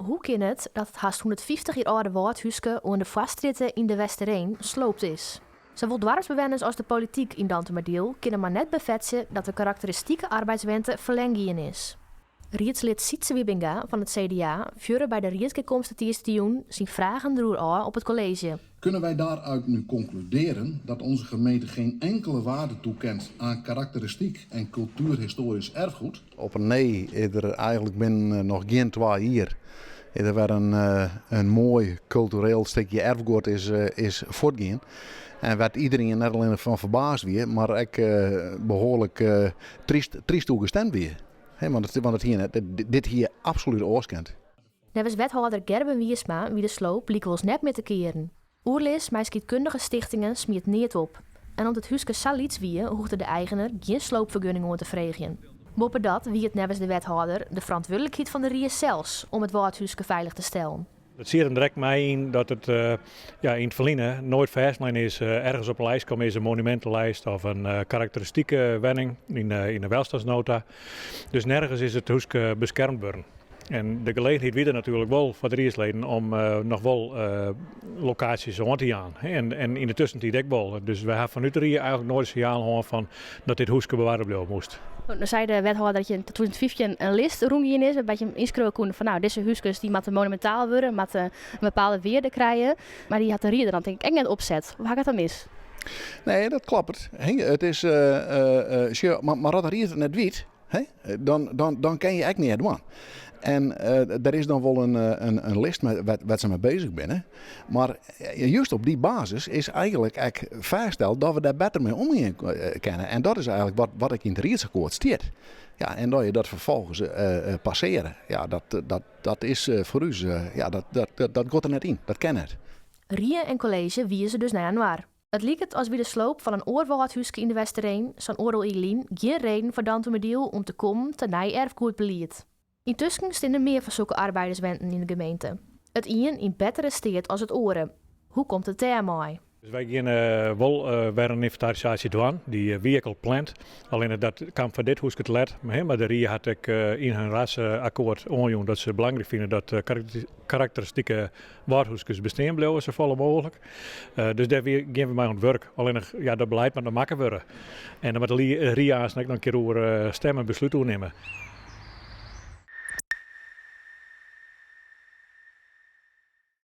Hoe kan het dat het haast 150 jaar oude woordhuiske onder de vastritten in de Westereen sloopt is? Zowel dorpsbewoners als de politiek in Dantemardeel kunnen maar net bevestigen dat de karakteristieke arbeidswente verlengen is. Rietslid Sietse Wiebinga van het CDA vuurde bij de Rietkekomst zijn vragen erover aan op het college. Kunnen wij daaruit nu concluderen dat onze gemeente geen enkele waarde toekent aan karakteristiek en cultuurhistorisch erfgoed? Op een nee is er eigenlijk binnen nog geen 2 jaar. Er weer een mooi cultureel stukje erfgoed is voortgaan. En werd iedereen net alleen van verbaasd weer, maar ik behoorlijk triest toegestemd weer. Dit hier absoluut ooskent. Nevens wethouder Gerben Wiersma wie de sloop lieken ons net met te keren. Oerlis met schietkundige stichtingen smiert neert op. En omdat het huske saliets wie hoefde de eigenaar geen sloopvergunning om te vregen. Boppen dat wie het nevens de wethouder de verantwoordelijkheid van de Ries zelfs om het woordhuske veilig te stellen. Het ziet er direct mij in dat het in het verleden nooit vastleggen is ergens op een lijst komen is een monumentenlijst of een karakteristieke wenning in de welstandsnota. Dus nergens is het huske beschermd worden. En de gelegenheid weer natuurlijk wel voor de Riesleden om nog wel locaties aan te gaan. En in de tussentijd ook wel. Dus we hebben vanuit de Rie eigenlijk nooit een signaal gehoord van dat dit huske bewaard blijven moest. Dan zei de wethouder dat je in 2015 een list rondgien is, een beetje inschrijven kon van nou, deze huskes die moeten monumentaal worden, moeten een bepaalde weerde krijgen. Maar die had de Rie er dan denk ik echt net opzet. Hoe gaat dat dan mis? Nee, dat klopt. Het is, maar als de Rie het net weet, dan kan je echt niet doen. En er is dan wel een lijst met wat ze mee bezig zijn. Maar juist op die basis is eigenlijk vastgesteld dat we daar beter mee omgaan kunnen. En dat is eigenlijk wat ik in het Rietsakkoord stiet. Ja, en dat je dat vervolgens passeren, ja, dat is voor ons, dat gaat er net in. Dat ken het. Rie en college wiezen ze dus naar januari. Het liep het als bij de sloop van een oorwoudhuisje in de Westereen, zo'n oordeel Elien, geen reden voor Dantemardeel om te komen ten nij erfgoedbeleid. Intussen staan er meer van zulke arbeiderswenten in de gemeente. Het een in betere steed als het oren. Hoe komt het daarmee? Dus wij gaan wel weer een inventarisatie doen, die vehicle plant. Alleen dat kan van dit huske het let. Maar de Rie had ik in hun rasakkoord aangegeven dat ze belangrijk vinden dat karakteristieke woordhuisjes bestaan blijven, zo vol mogelijk. Dus daar gaan we mee aan het werk. Alleen dat beleid moet nog maken worden. En dan moet de Rie nog een keer over stemmen besluit nemen.